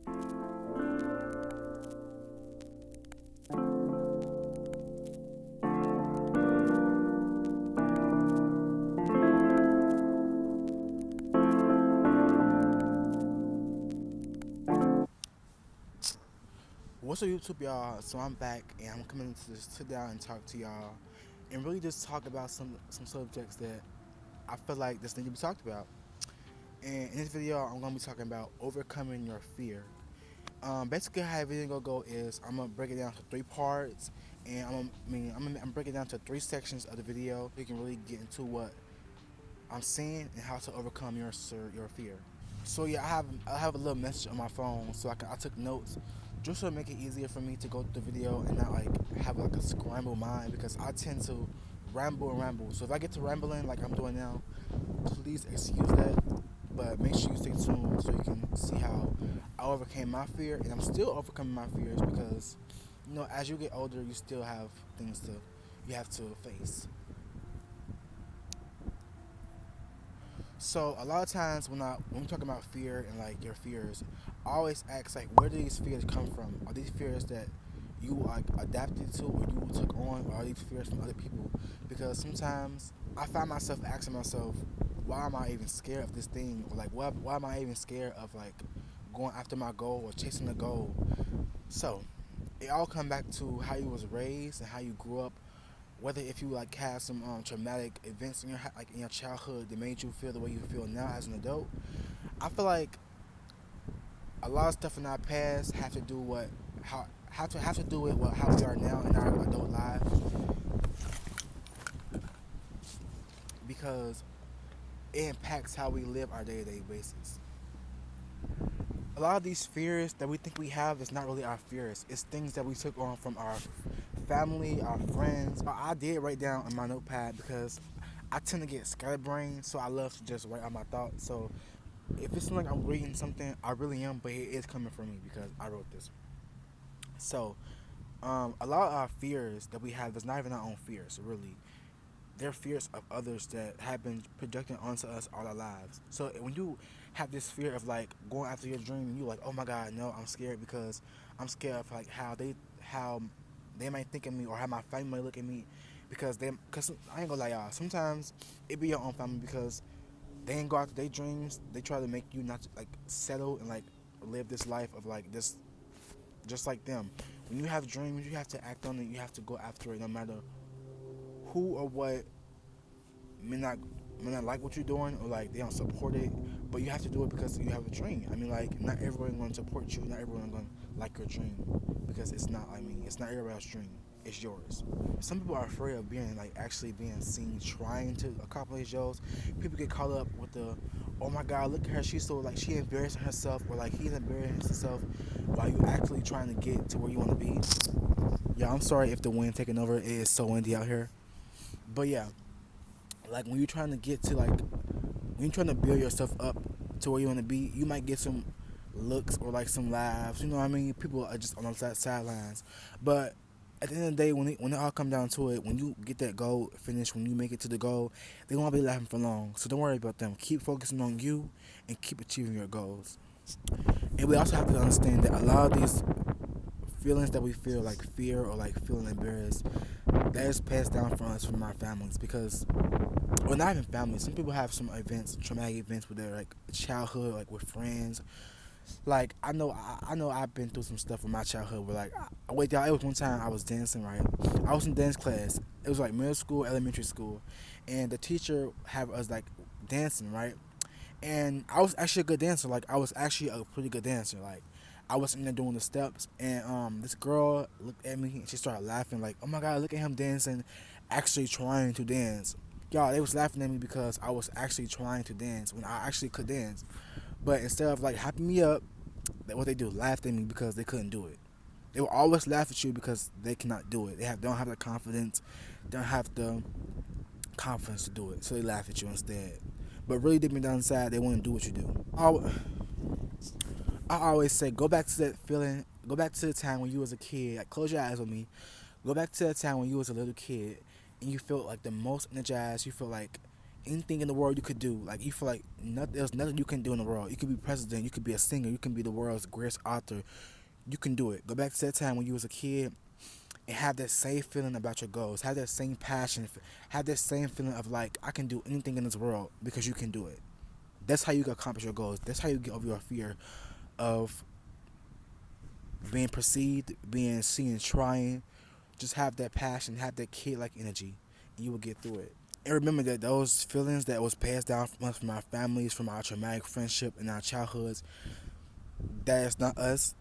What's up, YouTube, y'all? So I'm back, and I'm coming to just sit down and talk to y'all, and really just talk about some subjects that I feel like this need to be talked about. And in this video, I'm gonna be talking about overcoming your fear. Basically, how the video gonna go is I'm gonna break it down to three parts, and I'm breaking it down to three sections of the video. So you can really get into what I'm saying and how to overcome your fear. So yeah, I have a little message on my phone, so I took notes just to make it easier for me to go through the video and not like have like a scramble mind, because I tend to ramble and ramble. So if I get to rambling like I'm doing now, please excuse that. But make sure you stay tuned so you can see how I overcame my fear, and I'm still overcoming my fears because as you get older, you still have things you have to face. So a lot of times when we talk about fear and like your fears, I always ask like, where do these fears come from? Are these fears that you like adapted to or you took on, or are these fears from other people? Because sometimes I find myself asking myself, why am I even scared of this thing? Or like, why am I even scared of like going after my goal or chasing a goal? So it all comes back to how you was raised and how you grew up, whether if you like had some traumatic events in in your childhood that made you feel the way you feel now as an adult. I feel like a lot of stuff in our past have to do what how have to do with how we are now in our adult lives, because it impacts how we live our day-to-day basis. A lot of these fears that we think we have is not really our fears. It's things that we took on from our family, our friends. I did write down on my notepad because I tend to get scatterbrained, so I love to just write out my thoughts. So if it's like I'm reading something, I really am, but it is coming from me because I wrote this. So a lot of our fears that we have is not even our own fears, really. They're fears of others that have been projected onto us all our lives. So when you have this fear of like going after your dream, and you like, oh my God, no, I'm scared because I'm scared of like how they might think of me, or how my family might look at me, because I ain't gonna lie, y'all. Sometimes it be your own family because they ain't go after their dreams. They try to make you not like settle and like live this life of like this, just like them. When you have dreams, you have to act on it. You have to go after it, no matter who or what may not may not like what you're doing, or like they don't support it, but you have to do it because you have a dream. I mean, like, not everyone going to support you, not everyone going to like your dream, because it's not. I mean, it's not everybody's dream. It's yours. Some people are afraid of being like actually being seen trying to accomplish yours. People get caught up with the, oh my God, look at her, she's so like she embarrassing herself, or like he's embarrassing himself, while you actually trying to get to where you want to be. Yeah, I'm sorry if the wind taking over. It is so windy out here, but yeah, like when you're trying to get to like when you're trying to build yourself up to where you want to be, you might get some looks or like some laughs. You know what I mean? People are just on the sidelines, but at the end of the day, when it all come down to it, when you get that goal finished, when you make it to the goal, they won't be laughing for long. So don't worry about them. Keep focusing on you and keep achieving your goals. And we also have to understand that a lot of these feelings that we feel, like fear or like feeling embarrassed, that is passed down from us from our families, because, well, not even families. Some people have some events, traumatic events with their like childhood, like with friends. Like I know I've been through some stuff with my childhood. Where like, wait, y'all, it was one time I was dancing. Right, I was in dance class. It was like middle school, elementary school, and the teacher had us like dancing. Right, and I was actually a good dancer. Like, I was actually a pretty good dancer. Like, I was in there doing the steps, and this girl looked at me and she started laughing. Like, oh my God, look at him dancing, actually trying to dance. Y'all, they was laughing at me because I was actually trying to dance when I actually could dance. But instead of like hyping me up, what they do, laughed at me because they couldn't do it. They will always laugh at you because they cannot do it. They don't have the confidence, don't have the confidence to do it, so they laugh at you instead. But really, deep down inside, they want to do what you do. I always say, go back to that feeling. Go back to the time when you was a kid. Like, close your eyes with me. Go back to that time when you was a little kid and you felt like the most energized. You feel like anything in the world you could do. Like you feel like there's nothing you can do in the world. You could be president, you could be a singer, you can be the world's greatest author. You can do it. Go back to that time when you was a kid and have that same feeling about your goals. Have that same passion. Have that same feeling of like I can do anything in this world because you can do it. That's how you can accomplish your goals. That's how you get over your fear of being perceived, being seen, trying. Just have that passion, have that kid like energy, and you will get through it. And remember that those feelings that was passed down from us, from our families, from our traumatic friendship and our childhoods, that is not us.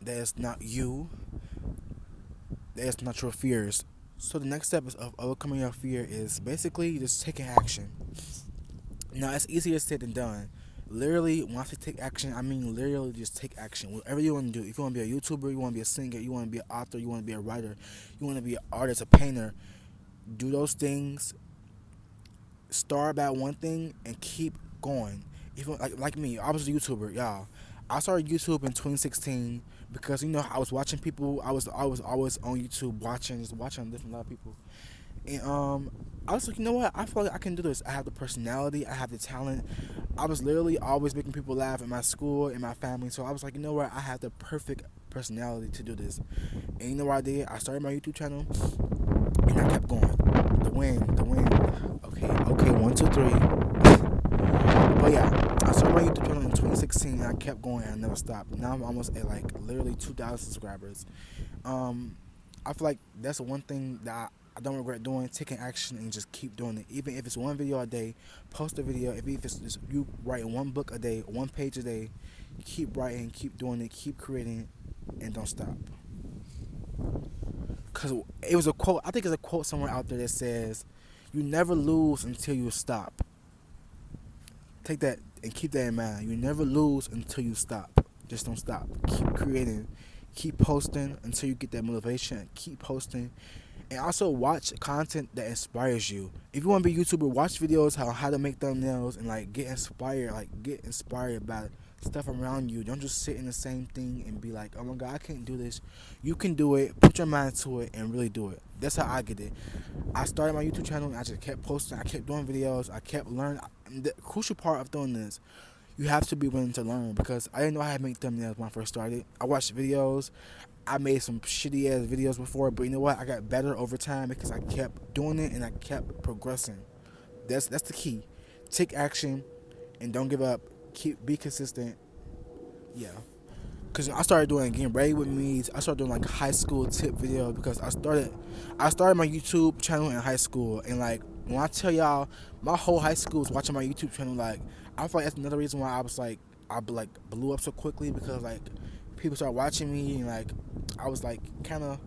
That is not you. That is not your fears. So the next step is of overcoming your fear is basically just taking action. Now it's easier said than done. Literally, when I say take action, I mean literally just take action. Whatever you want to do. If you want to be a YouTuber, you want to be a singer, you want to be an author, you want to be a writer, you want to be an artist, a painter, do those things. Start about one thing and keep going. Even like me, I was a YouTuber, y'all. I started YouTube in 2016 because I was watching people. I was always on YouTube watching, just watching different lot of people. And I was like, you know what? I feel like I can do this. I have the personality. I have the talent. I was literally always making people laugh in my school, in my family. So I was like, you know what? I have the perfect personality to do this. And you know what I did? I started my YouTube channel, and I kept going. The wind, the wind. Okay, okay, one, two, three. But yeah, I started my YouTube channel in 2016, and I kept going, and I never stopped. Now I'm almost at like literally 2,000 subscribers. Um, I feel like that's the one thing that I don't regret doing, taking action and just keep doing it. Even if it's one video a day, post a video. If it's just you writing one book a day, one page a day, keep writing, keep doing it, keep creating, and don't stop. Because it was a quote, I think it's a quote somewhere out there that says, you never lose until you stop. Take that and keep that in mind. You never lose until you stop. Just don't stop. Keep creating. Keep posting until you get that motivation. Keep posting. And also watch content that inspires you. If you want to be a YouTuber, watch videos how to make thumbnails and like get inspired. Like get inspired by stuff around you. Don't just sit in the same thing and be like, oh my god, I can't do this. You can do it. Put your mind to it and really do it. That's how I get it. I started my YouTube channel and I just kept posting. I kept doing videos. I kept learning. The crucial part of doing this, you have to be willing to learn because I didn't know how to make thumbnails when I first started. I watched videos. I made some shitty ass videos before, but you know what? I got better over time because I kept doing it and I kept progressing. That's the key. Take action and don't give up. Be consistent. Yeah. Cause I started doing getting ready with me. I started doing like high school tip videos because I started my YouTube channel in high school, and like when I tell y'all, my whole high school was watching my YouTube channel. Like I feel like that's another reason why I like blew up so quickly because like people started watching me and like I was like kind of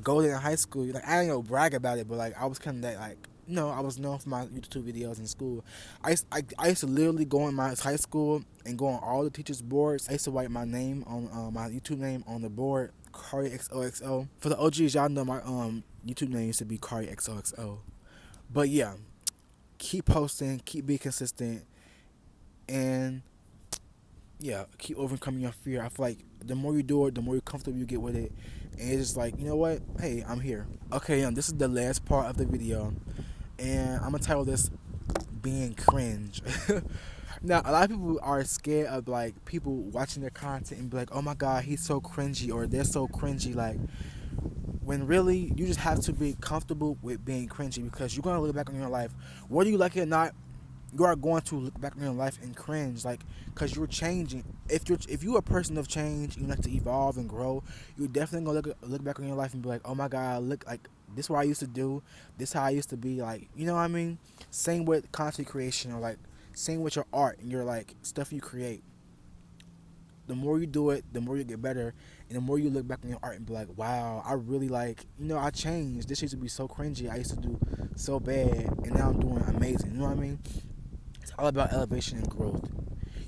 golden in high school. Like I didn't brag about it, but like I was kind of that like I was known for my YouTube videos in school. I used to literally go in my high school and go on all the teachers' boards. I used to write my name on my YouTube name on the board, Kari XOXO. For the OGs, y'all know my YouTube name used to be Kari XOXO. But yeah, keep posting, keep being consistent, and yeah, keep overcoming your fear. I feel like the more you do it, the more comfortable you get with it. And it's just like, you know what? Hey, I'm here. Okay, this is the last part of the video. And I'm gonna title this being cringe. Now, a lot of people are scared of like people watching their content and be like, oh my god, he's so cringy or they're so cringy. Like, when really you just have to be comfortable with being cringy because you're gonna look back on your life, whether you like it or not, you are going to look back on your life and cringe, like, because you're changing. If you're a person of change, you like to evolve and grow, you're definitely gonna look back on your life and be like, oh my god, look, like this is what I used to do, this how I used to be, like, you know what I mean? Same with content creation or like same with your art and your like stuff you create. The more you do it, the more you get better, and the more you look back on your art and be like, wow, I really like, I changed. This used to be so cringy. I used to do so bad, and now I'm doing amazing. You know what I mean? It's all about elevation and growth.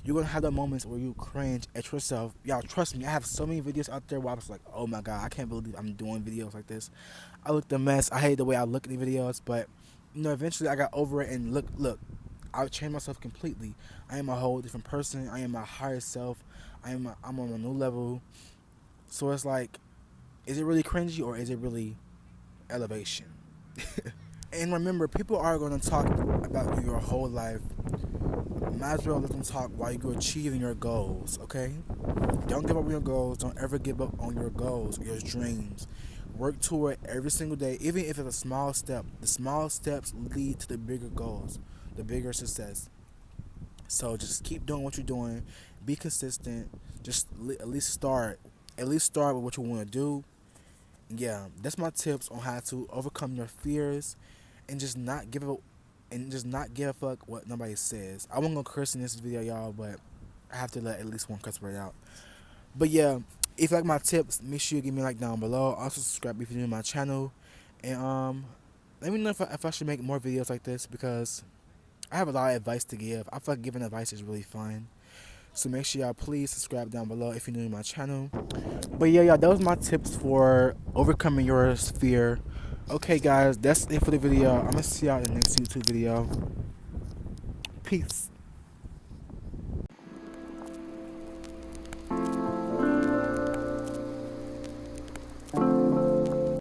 You're gonna have the moments where you cringe at yourself. Y'all, trust me, I have so many videos out there where I was like, oh my god, I can't believe I'm doing videos like this. I looked a mess. I hate the way I look at the videos, but eventually I got over it and look, I changed myself completely. I am a whole different person. I am my higher self. I'm on a new level. So it's like, is it really cringy or is it really elevation? And remember, people are going to talk about you your whole life. Might as well let them talk while you're achieving your goals, okay? Don't give up on your goals. Don't ever give up on your goals, your dreams. Work toward it every single day, even if it's a small step. The small steps lead to the bigger goals, the bigger success. So just keep doing what you're doing. Be consistent. Just at least start. At least start with what you want to do. Yeah, that's my tips on how to overcome your fears and just not give a fuck what nobody says. I won't go curse in this video, y'all, but I have to let at least one cuss word out. But yeah, if you like my tips, make sure you give me a like down below. Also subscribe if you're new to my channel, and let me know if I should make more videos like this, because I have a lot of advice to give. I feel like giving advice is really fun. So make sure y'all please subscribe down below if you're new to my channel. But yeah, y'all, that was my tips for overcoming your fear. Okay, guys, that's it for the video. I'm gonna see y'all in the next YouTube video. Peace.